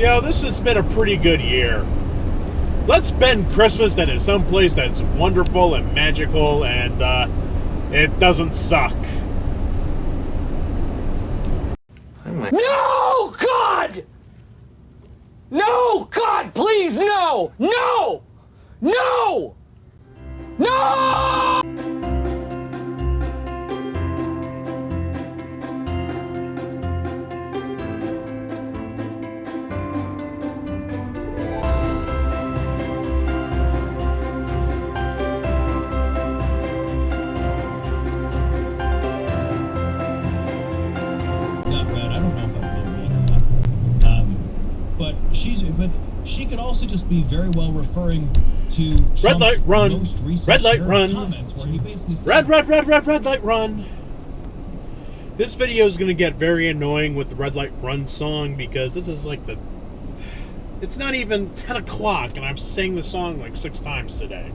You know, this has been a pretty good year. Let's spend Christmas that is someplace that's wonderful and magical and it doesn't suck. No, God! No, God, please, no! No! No! No! But she could also just be very well referring to red light run, red light run, where he basically said, red light run. This video is going to get very annoying with the red light run song because this is like it's not even 10 o'clock and I've sang the song like 6 times today.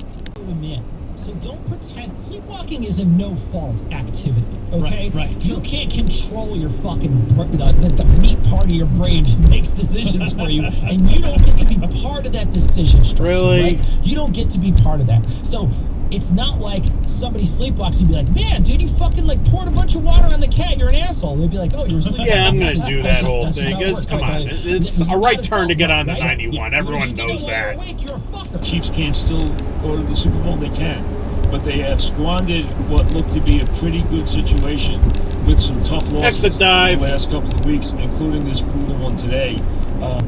So don't pretend. Sleepwalking is a no-fault activity, okay? Right. You can't control your fucking... The meat part of your brain just makes decisions for you, and you don't get to be part of that decision structure, really? Right? You don't get to be part of that. So it's not like somebody sleepwalks and be like, man, dude, you fucking like poured a bunch of water on the cat. You're an asshole. They'd be like, oh, you were sleepwalking. Yeah, I'm going to do that whole thing. Come on. It's a right turn to get on the 91. Yeah. Everyone knows that. You're a fucker. Chiefs can't still go to the Super Bowl. They can. But they have squandered what looked to be a pretty good situation with some tough losses Exit dive. the last couple of weeks, including this brutal one today. I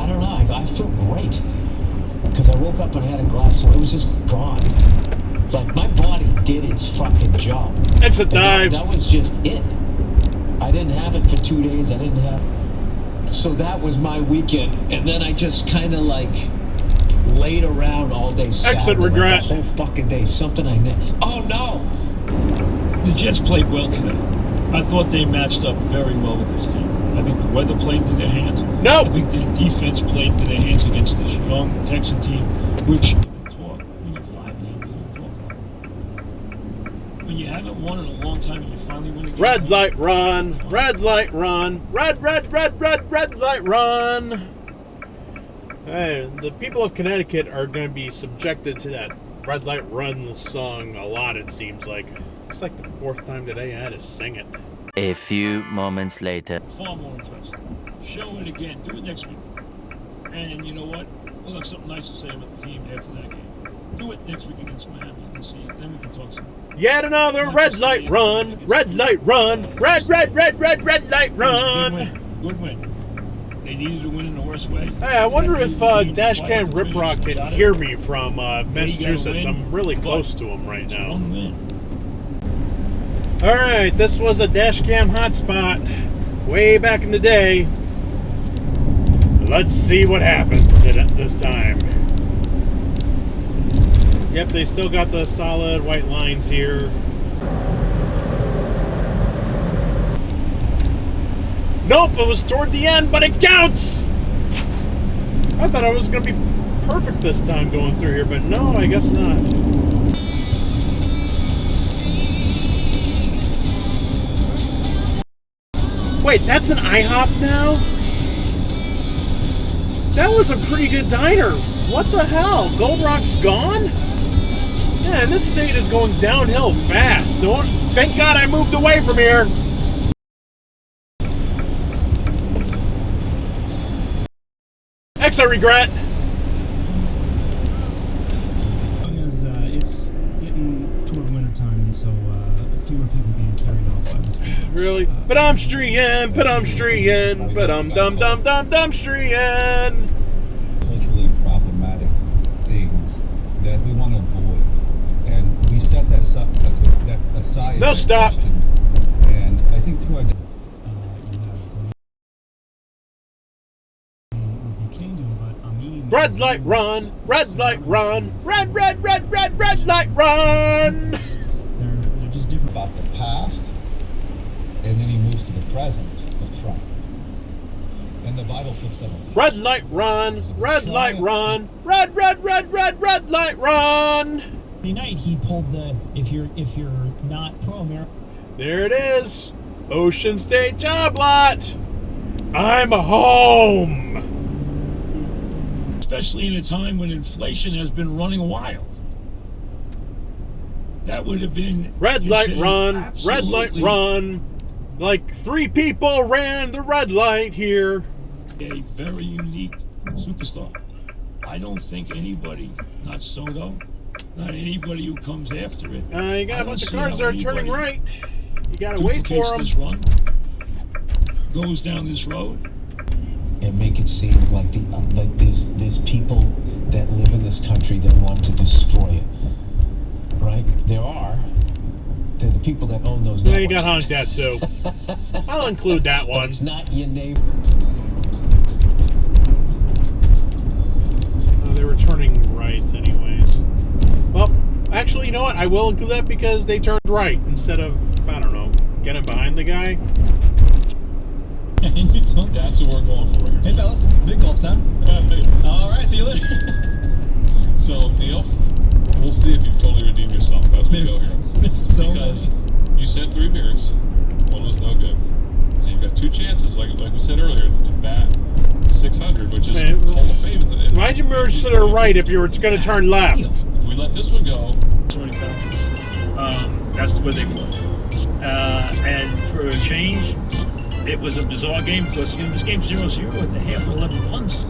don't know. I feel great because I woke up and had a glass, so it was just gone. Like my body did its fucking job. Exit dive. That was just it. I didn't have it for 2 days. I didn't have. So that was my weekend, and then I just kind of like laid around all day. Exit regret. Like the whole fucking day. Something I did. Oh no! The Jets played well today. I thought they matched up very well with this team. I think the weather played into their hands. No. I think the defense played into their hands against this young Texan team, which when you're 5-8, when you haven't won in a long time and you finally win again. Red light run, red light run, red light run. Hey, the people of Connecticut are going to be subjected to that red light run song a lot, it seems like. It's like the 4th time today I had to sing it. A few moments later. Far more interesting. Show it again. Do it next week. And you know what? We'll have something nice to say about the team after that game. Do it next week against Miami and see. Then we can talk some. Yet another red light run, red light run, red light run. Good win. They needed to win in the worst way. Hey, I wonder if Dashcam Riprock can hear me from Massachusetts. I'm really close to him right now. Alright, this was a Dashcam hotspot way back in the day. Let's see what happens this time. Yep, they still got the solid white lines here. Nope, it was toward the end, but it counts! I thought I was going to be perfect this time going through here, but no, I guess not. Wait, that's an IHOP now? That was a pretty good diner. What the hell? Gold Rock's gone? Yeah, and this state is going downhill fast. Thank God I moved away from here. I regret. It's getting toward winter time, and so fewer people being carried off by mosquitoes. Really? But I'm streeing, culturally problematic things that we want to avoid, and we set that aside. No, stop. Question, and I think to our red light run, red light run, red light run. They're just different. About the past, and then he moves to the present of triumph. And the Bible flips that on its head. Red light run, red light run, red light run. Night he pulled the if you're not pro-America. There it is, Ocean State job lot. I'm home. especially in a time when inflation has been running wild. That would have been Red light considered run, red light absolutely run. Like 3 people ran the red light here. a very unique superstar. I don't think anybody, not Soto, not anybody who comes after it. You got I a bunch of don't see cars how that are turning anybody right. You gotta wait for duplicates them. this run, goes down this road. And make it seem like like there's people that live in this country that want to destroy it. Right? There are. They're the people that own those Yeah, networks. you got honked at too. I'll include that But one. it's not your neighbor. They were turning right anyways. Well, actually, you know what? I will include that because they turned right instead of, I don't know, getting behind the guy. That's what we're going for here. Hey, fellas. Big gulps, huh? All right, see you later. So, Neil, we'll see if you've totally redeemed yourself as we go here. Because you said 3 beers, one was no good. So you've got 2 chances, like we said earlier, to bat 600, which is Hall of Fame. Why'd you merge to the right if you were going to turn left? If we let this one go, That's where they play. And for a change, it was a bizarre game because this game's 0-0 at the half, 11 punts.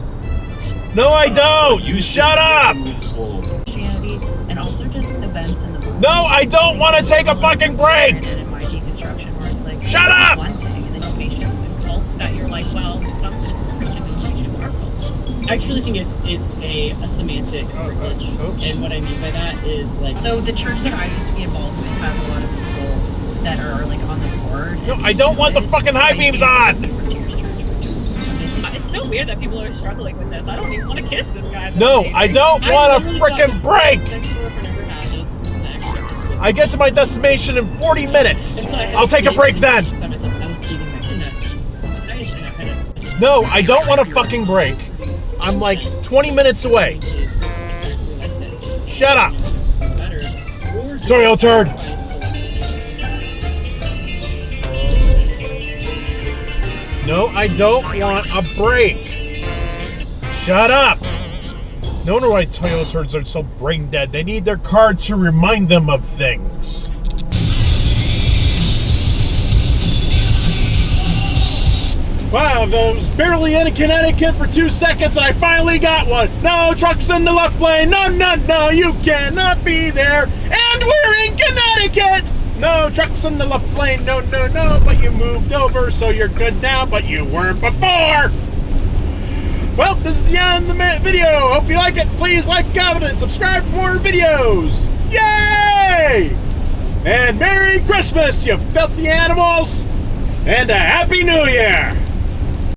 No, I don't! You Shut up! Christianity and also just events in the world. No, I don't want to take a fucking break! And in my deconstruction where it's like Shut up! one thing and then nations and cults that you're like, well, some Christian denominations are cults. I truly think it's a semantic privilege. And what I mean by that is like, So the church that I used to be involved with has a lot of people that are like on the board. No, I don't want the fucking high beams on! it's so weird that people are struggling with this. I don't even want to kiss this guy. No, I don't want a literally frickin' thought break! the sex worker never had is an extra. I get to my destination in 40 minutes. And so I had I'll to take a create break an then. intention to myself. I was saving my internet. Nice, and I had it. No, I don't want a fucking break. I'm like 20 minutes away. Shut up. Toyo turd. No, I don't want a break. Shut up. No wonder why Toyo turds are so brain dead. They need their card to remind them of things. Wow, I was barely in Connecticut for 2 seconds and I finally got one. No trucks in the left lane. No, no, no, you cannot be there. And we're in Connecticut. No trucks in the left lane. No, no, no, but you moved over, so you're good now, but you weren't before. Well, this is the end of the video. Hope you like it. Please like, comment, and subscribe for more videos. Yay! And Merry Christmas, you filthy animals. And a Happy New Year.